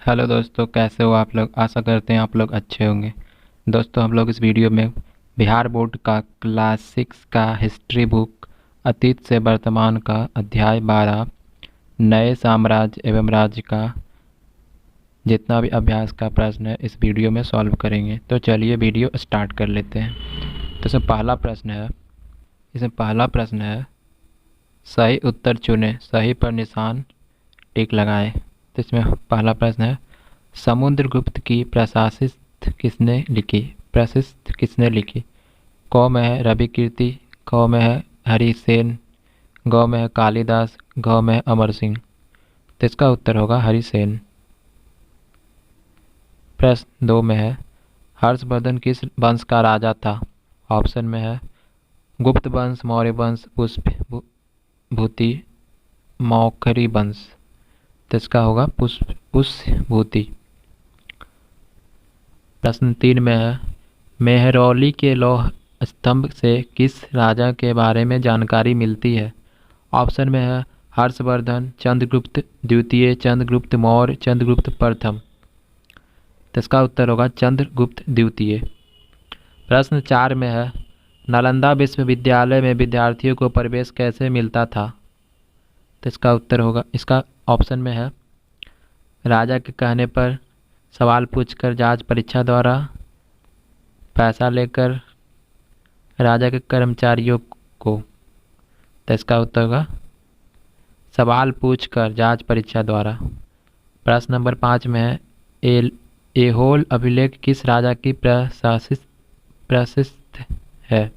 Hello दोस्तों, कैसे हो आप लोग। आशा करते हैं आप लोग अच्छे होंगे। दोस्तों, हम लोग इस वीडियो में बिहार बोर्ड का क्लास 6 का हिस्ट्री बुक अतीत से वर्तमान का अध्याय 12 नए साम्राज्य एवं राज्य का जितना भी अभ्यास का प्रश्न है इस वीडियो में सॉल्व करेंगे। तो चलिए वीडियो स्टार्ट कर लेते हैं। तो इसमें पहला प्रश्न है सही उत्तर चुने, सही पर निशान टिक लगाएं। तो इसमें पहला प्रश्न है समुद्रगुप्त की प्रशस्त किसने लिखी। क में है रवि कीर्ति, ख में है हरिसेन, ग में है कालिदास, घ में है अमर सिंह। तो इसका उत्तर होगा हरिसेन। प्रश्न 2 में है हर्षवर्धन किस वंश का राजा था। ऑप्शन में है गुप्त वंश, मौर्य वंश, पुष्यभूति, मौखरी वंश। तो इसका होगा पुष्यभूति। प्रश्न 3 में है मेहरौली के लौह स्तंभ से किस राजा के बारे में जानकारी मिलती है। ऑप्शन में है हर्षवर्धन, चंद्रगुप्त द्वितीय, चंद्रगुप्त मौर्य, चंद्रगुप्त प्रथम। तो इसका उत्तर होगा चंद्रगुप्त द्वितीय। प्रश्न 4 में है नालंदा विश्वविद्यालय में विद्यार्थियों को प्रवेश कैसे मिलता था। तो इसका ऑप्शन में है राजा के कहने पर, सवाल पूछकर, जांच परीक्षा द्वारा, पैसा लेकर, राजा के कर्मचारियों को। तो इसका उत्तर होगा सवाल पूछकर, जांच परीक्षा द्वारा। प्रश्न नंबर 5 में है ऐहोल अभिलेख किस राजा की प्रशस्त है।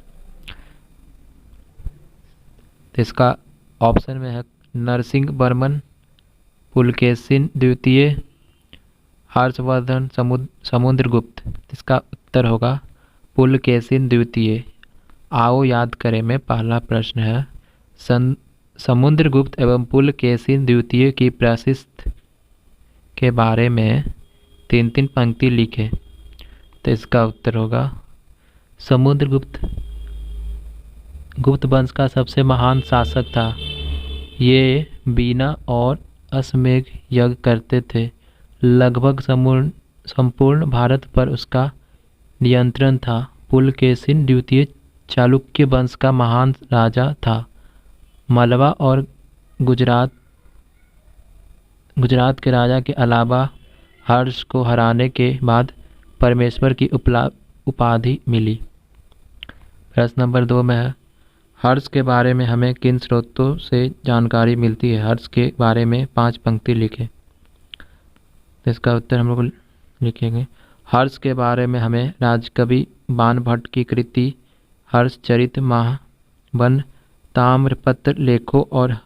तो इसका ऑप्शन में है नरसिंह वर्मन, पुलकेशिन द्वितीय, हर्षवर्धन, समुद्रगुप्त। इसका उत्तर होगा पुलकेशिन द्वितीय। आओ याद करें में पहला प्रश्न है समुद्रगुप्त एवं पुलकेशिन द्वितीय की प्रशस्त के बारे में 3 पंक्ति लिखे। तो इसका उत्तर होगा समुद्रगुप्त गुप्त वंश का सबसे महान शासक था। ये बीना और अश्वमेध यज्ञ करते थे। लगभग संपूर्ण भारत पर उसका नियंत्रण था। पुलकेशिन द्वितीय चालुक्य वंश का महान राजा था। मालवा और गुजरात के राजा के अलावा हर्ष को हराने के बाद परमेश्वर की उपाधि मिली। प्रश्न नंबर 2 में है हर्ष के बारे में हमें किन स्रोतों से जानकारी मिलती है। हर्ष के बारे में 5 पंक्ति लिखे। तो इसका उत्तर हम लोग लिखेंगे हर्ष के बारे में हमें राजकवि बाणभट्ट की कृति हर्षचरित, महावन, ताम्रपत्र लेखों और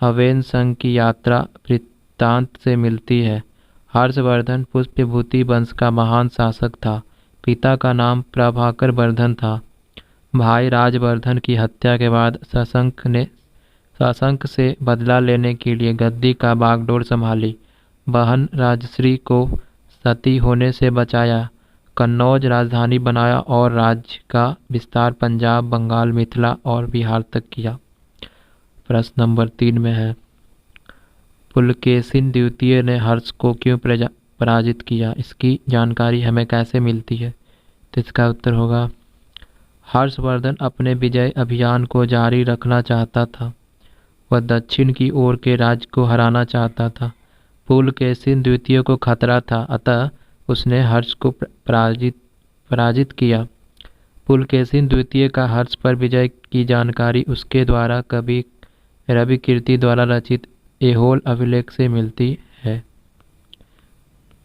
हवेन संघ की यात्रा वृत्तांत से मिलती है। हर्षवर्धन पुष्यभूति वंश का महान शासक था। पिता का नाम प्रभाकर वर्धन था। भाई राजवर्धन की हत्या के बाद शशंक से बदला लेने के लिए गद्दी का बागडोर संभाली। बहन राजश्री को सती होने से बचाया। कन्नौज राजधानी बनाया और राज्य का विस्तार पंजाब, बंगाल, मिथिला और बिहार तक किया। प्रश्न नंबर 3 में है पुलकेशिन द्वितीय ने हर्ष को क्यों पराजित किया। इसकी जानकारी हमें कैसे मिलती है। तो इसका उत्तर होगा हर्षवर्धन अपने विजय अभियान को जारी रखना चाहता था। वह दक्षिण की ओर के राज्य को हराना चाहता था। पुलकेशिन द्वितीय को खतरा था, अतः उसने हर्ष को पराजित किया। पुलकेशिन द्वितीय का हर्ष पर विजय की जानकारी उसके द्वारा कवि रवि कीर्ति द्वारा रचित ऐहोल अभिलेख से मिलती है।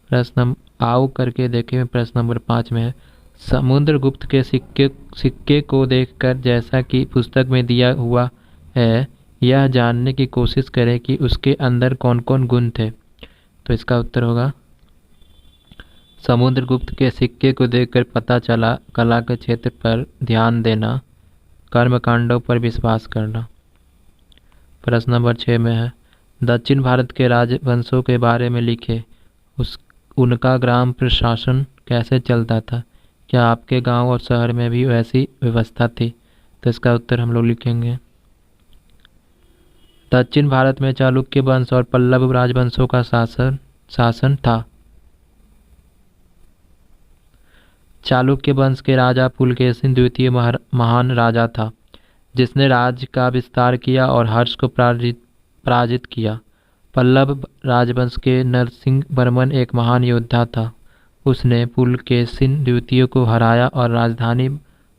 प्रश्न आओ करके देखें। प्रश्न नंबर 5 में है समुद्रगुप्त के सिक्के को देखकर जैसा कि पुस्तक में दिया हुआ है यह जानने की कोशिश करें कि उसके अंदर कौन कौन गुण थे। तो इसका उत्तर होगा समुद्रगुप्त के सिक्के को देखकर पता चला कला के क्षेत्र पर ध्यान देना, कर्मकांडों पर विश्वास करना। प्रश्न नंबर 6 में है दक्षिण भारत के राजवंशों के बारे में लिखे। उनका ग्राम प्रशासन कैसे चलता था। क्या आपके गांव और शहर में भी वैसी व्यवस्था थी। तो इसका उत्तर हम लोग लिखेंगे दक्षिण भारत में चालुक्य वंश और पल्लव राजवंशों का शासन था। चालुक्य वंश के राजा पुलकेशिन द्वितीय महान राजा था, जिसने राज्य का विस्तार किया और हर्ष को पराजित किया। पल्लव राजवंश के नरसिंह वर्मन एक महान योद्धा था। उसने पुलकेशिन द्वितीय को हराया और राजधानी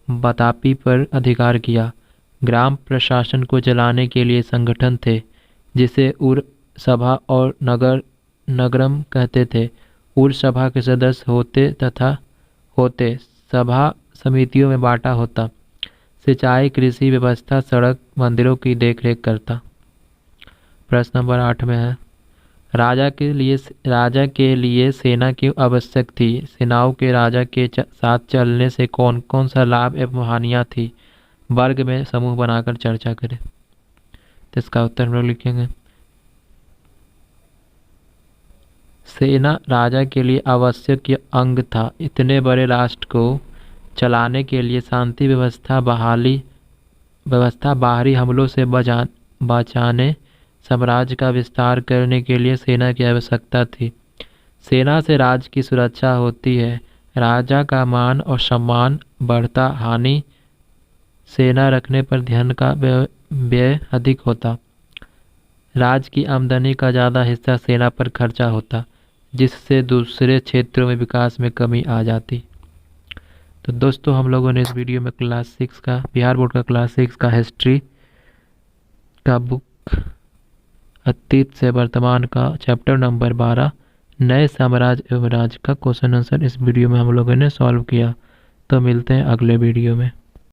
बतापी पर अधिकार किया। ग्राम प्रशासन को चलाने के लिए संगठन थे, जिसे उर सभा और नगरम कहते थे। उर सभा के सदस्य होते सभा समितियों में बांटा होता। सिंचाई, कृषि व्यवस्था, सड़क, मंदिरों की देखरेख करता। प्रश्न नंबर 8 में है, राजा के लिए सेना क्यों आवश्यक थी? सेनाओं के राजा के साथ चलने से कौन कौन सा लाभ एवं हानियाँ थी? वर्ग में समूह बनाकर चर्चा करें। तो इसका उत्तर हम लोग लिखेंगे। सेना राजा के लिए आवश्यक अंग था। इतने बड़े राष्ट्र को चलाने के लिए शांति व्यवस्था बाहरी हमलों से बचाने, साम्राज्य का विस्तार करने के लिए सेना की आवश्यकता थी। सेना से राज्य की सुरक्षा होती है, राजा का मान और सम्मान बढ़ता, हानि सेना रखने पर धन का व्यय अधिक होता, राज्य की आमदनी का ज़्यादा हिस्सा सेना पर खर्चा होता, जिससे दूसरे क्षेत्रों में विकास में कमी आ जाती। तो दोस्तों, हम लोगों ने इस वीडियो में क्लास 6 का, बिहार बोर्ड का क्लास 6 का हिस्ट्री का बुक अतीत से वर्तमान का चैप्टर नंबर 12 नए साम्राज्य एवं राज्य का क्वेश्चन आंसर इस वीडियो में हम लोगों ने सॉल्व किया। तो मिलते हैं अगले वीडियो में।